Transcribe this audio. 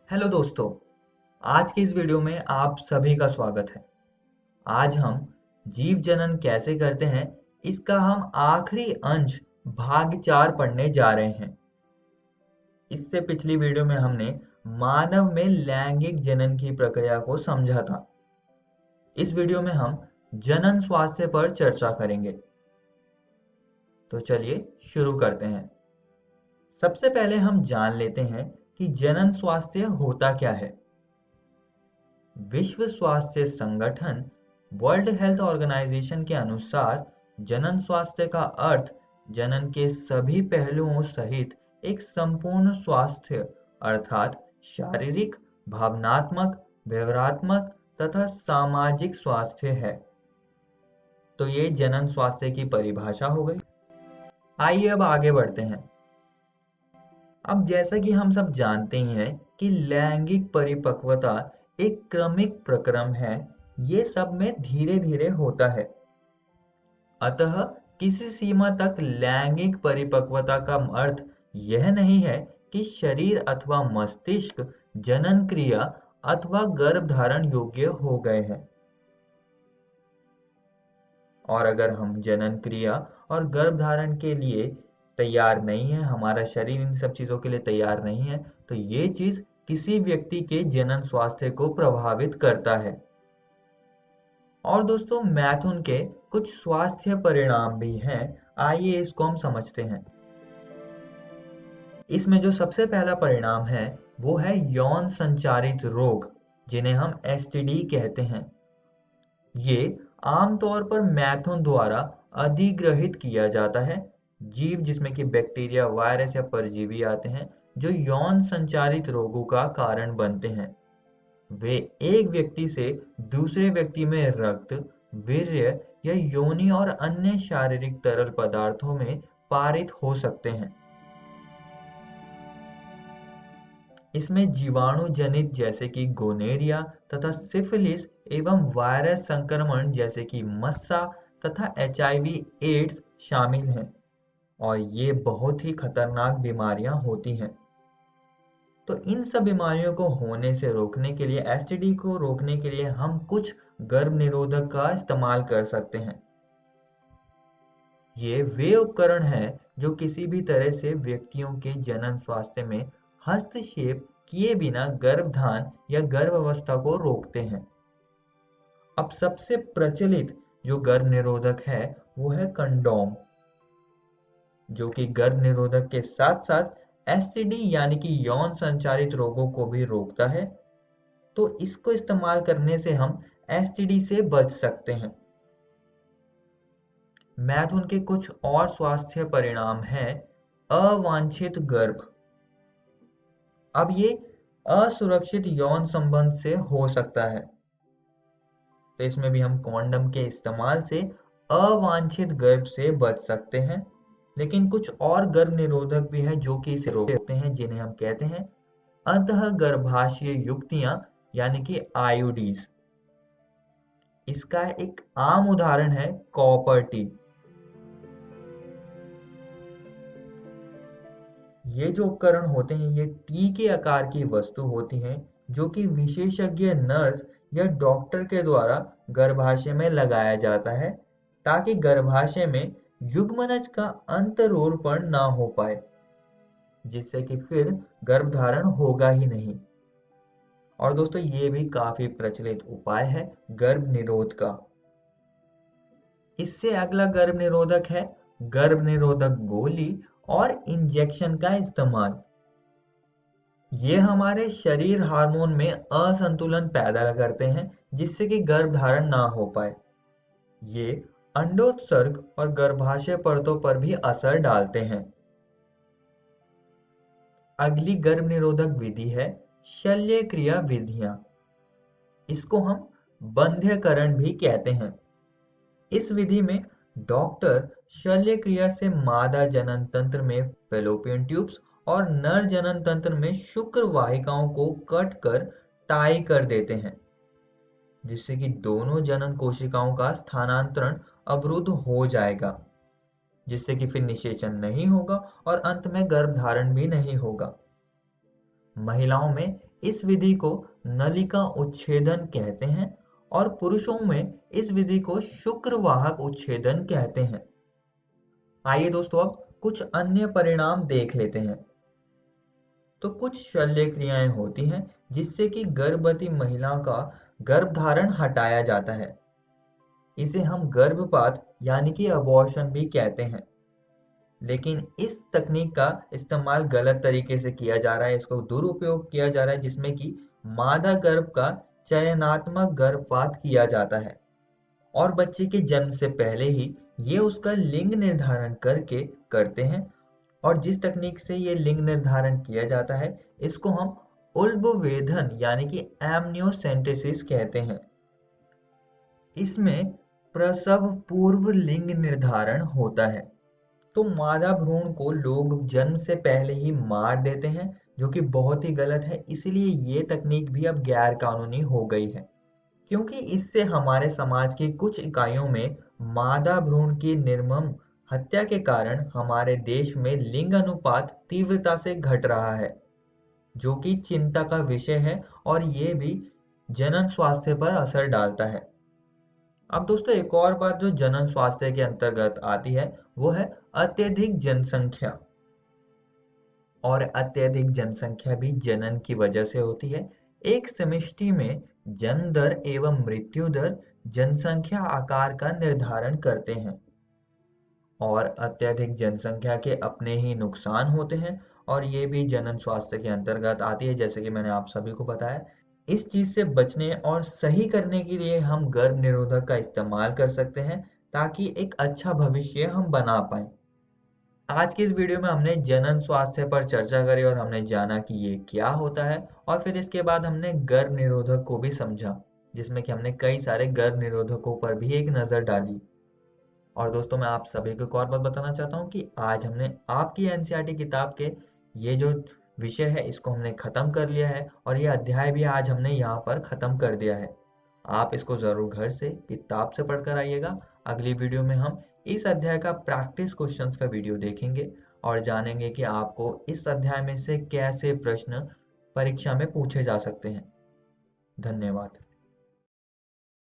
Hello दोस्तों। आज की इस वीडियो में आप सभी का स्वागत है। आज हम जीव जनन कैसे करते हैं इसका हम आखिरी अंश भाग 4 पढ़ने जा रहे हैं। इससे पिछली वीडियो में हमने मानव में लैंगिक जनन की प्रक्रिया को समझा था। इस वीडियो में हम जनन स्वास्थ्य पर चर्चा करेंगे। तो चलिए शुरू करते हैं। सबसे पहले हम जान लेते हैं कि जनन स्वास्थ्य होता क्या है। विश्व स्वास्थ्य संगठन वर्ल्ड हेल्थ ऑर्गेनाइजेशन के अनुसार जनन स्वास्थ्य का अर्थ जनन के सभी पहलुओं सहित एक संपूर्ण स्वास्थ्य अर्थात शारीरिक, भावनात्मक, व्यवहारात्मक तथा सामाजिक स्वास्थ्य है। तो ये जनन स्वास्थ्य की परिभाषा हो गई। आइए अब आगे बढ़ते हैं। अब जैसा कि हम सब जानते ही हैं कि लैंगिक परिपक्वता एक क्रमिक प्रक्रम है। ये सब में धीरे धीरे होता है। अतः किसी सीमा तक लैंगिक परिपक्वता का अर्थ यह नहीं है कि शरीर अथवा मस्तिष्क जनन क्रिया अथवा गर्भधारण योग्य हो गए हैं। और अगर हम जनन क्रिया और गर्भधारण के लिए तैयार नहीं है, हमारा शरीर इन सब चीजों के लिए तैयार नहीं है, तो ये चीज किसी व्यक्ति के जनन स्वास्थ्य को प्रभावित करता है। और दोस्तों, मैथुन के कुछ स्वास्थ्य परिणाम भी हैं। आइए इसको हम समझते हैं। इसमें जो सबसे पहला परिणाम है वो है यौन संचारित रोग, जिन्हें हम एसटीडी कहते हैं। ये आमतौर पर मैथुन द्वारा अधिग्रहित किया जाता है। जीव जिसमें कि बैक्टीरिया, वायरस या परजीवी आते हैं जो यौन संचारित रोगों का कारण बनते हैं। वे एक व्यक्ति से दूसरे व्यक्ति में रक्त, वीर्य या योनि और अन्य शारीरिक तरल पदार्थों में पारित हो सकते हैं। इसमें जीवाणु जनित जैसे कि गोनेरिया तथा सिफिलिस एवं वायरस संक्रमण जैसे कि मस्सा तथा एचआईवी एड्स शामिल हैं। और ये बहुत ही खतरनाक बीमारियां होती हैं। तो इन सब बीमारियों को होने से रोकने के लिए, एसटीडी को रोकने के लिए हम कुछ गर्भ निरोधक का इस्तेमाल कर सकते हैं। ये वे उपकरण हैं जो किसी भी तरह से व्यक्तियों के जनन स्वास्थ्य में हस्तक्षेप किए बिना गर्भधान या गर्भावस्था को रोकते हैं। अब सबसे प्रचलित जो गर्भ निरोधक है वो है कंडोम, जो कि गर्भ निरोधक के साथ साथ एसटीडी यानी कि यौन संचारित रोगों को भी रोकता है। तो इसको इस्तेमाल करने से हम एसटीडी से बच सकते हैं। मैथुन के कुछ और स्वास्थ्य परिणाम हैं। अवांछित गर्भ। अब ये असुरक्षित यौन संबंध से हो सकता है, तो इसमें भी हम कॉन्डम के इस्तेमाल से अवांछित गर्भ से बच सकते हैं। लेकिन कुछ और गर्भ निरोधक भी हैं जो कि इसे रोक सकते हैं, जिन्हें हम कहते हैं अंतःगर्भाशय युक्तियां यानी कि आईयूडीज। इसका एक आम उदाहरण है कॉपर टी। ये जो उपकरण होते हैं ये टी के आकार की वस्तु होती हैं जो कि विशेषज्ञ नर्स या डॉक्टर के द्वारा गर्भाशय में लगाया जाता है ताकि गर्भाशय में युग्मनज का अंतरोपण ना हो पाए, जिससे कि फिर गर्भधारण होगा ही नहीं। और दोस्तों, ये भी काफी प्रचलित उपाय है गर्भ निरोध का। इससे अगला गर्भ निरोधक है गर्भ निरोधक गोली और इंजेक्शन का इस्तेमाल। ये हमारे शरीर हार्मोन में असंतुलन पैदा करते हैं जिससे कि गर्भधारण ना हो पाए। ये अंडोत्सर्ग और गर्भाशय परतों पर भी असर डालते हैं। अगली गर्भ निरोधक विधि है शल्य क्रिया विधियां। इसको हम बंध्यकरण भी कहते हैं। इस विधि में डॉक्टर शल्य क्रिया से मादा जनन तंत्र में फैलोपियन ट्यूब्स और नर जनन तंत्र में शुक्र वाहिकाओं को कट कर टाई कर देते हैं, जिससे कि दोनों जनन कोशिकाओं का स्थानांतरण अवरुद्ध हो जाएगा, जिससे कि फिर निषेचन नहीं होगा और अंत में गर्भधारण भी नहीं होगा। महिलाओं में इस विधि को नलिका उच्छेदन कहते हैं और पुरुषों में इस विधि को शुक्रवाहक उच्छेदन कहते हैं। आइए दोस्तों अब कुछ अन्य परिणाम देख लेते हैं। तो कुछ शल्य क्रियाएं होती हैं जिससे कि गर्भवती महिला का गर्भधारण हटाया जाता है। इसे हम गर्भपात यानी कि अबॉर्शन भी कहते हैं। लेकिन इस तकनीक का इस्तेमाल गलत तरीके से किया जा रहा है, इसको दुरुपयोग किया जा रहा है, जिसमें कि मादा गर्भ का चयनात्मक गर्भपात किया जाता है और बच्चे के जन्म से पहले ही ये उसका लिंग निर्धारण करके करते हैं। और जिस तकनीक से ये लिंग निर्धारण किया जाता है इसको हम उल्बवेधन यानी कि एमनियोसेंटेसिस कहते हैं। इसमें प्रसव पूर्व लिंग निर्धारण होता है। तो मादा भ्रूण को लोग जन्म से पहले ही मार देते हैं, जो कि बहुत ही गलत है। इसीलिए ये तकनीक भी अब गैर कानूनी हो गई है, क्योंकि इससे हमारे समाज की कुछ इकाइयों में मादा भ्रूण की निर्मम हत्या के कारण हमारे देश में लिंग अनुपात तीव्रता से घट रहा है, जो कि चिंता का विषय है और ये भी जनन स्वास्थ्य पर असर डालता है। अब दोस्तों एक और बात जो जनन स्वास्थ्य के अंतर्गत आती है वो है अत्यधिक जनसंख्या। और अत्यधिक जनसंख्या भी जनन की वजह से होती है। एक समष्टि में जन्म दर एवं मृत्यु दर जनसंख्या आकार का निर्धारण करते हैं और अत्यधिक जनसंख्या के अपने ही नुकसान होते हैं और ये भी जनन स्वास्थ्य के अंतर्गत आती है, जैसे कि मैंने आप सभी को बताया। इस चीज से बचने और सही करने के लिए हम गर्भ निरोधक का इस्तेमाल कर सकते हैं ताकि एक अच्छा भविष्य हम बना पाए। आज की इस वीडियो में हमने जनन स्वास्थ्य पर चर्चा करी और हमने जाना कि ये क्या होता है और फिर इसके बाद हमने गर्भ निरोधक को भी समझा, जिसमें कि हमने कई सारे गर्भ निरोधकों पर भी एक नज़र डाली। और दोस्तों मैं आप सभी को एक और बात बताना चाहता हूँ कि आज हमने आपकी एनसीईआरटी किताब के ये जो विषय है इसको हमने ख़त्म कर लिया है और ये अध्याय भी आज हमने यहाँ पर ख़त्म कर दिया है। आप इसको ज़रूर घर से किताब से पढ़कर आइएगा। अगली वीडियो में हम इस अध्याय का प्रैक्टिस क्वेश्चंस का वीडियो देखेंगे और जानेंगे कि आपको इस अध्याय में से कैसे प्रश्न परीक्षा में पूछे जा सकते हैं। धन्यवाद।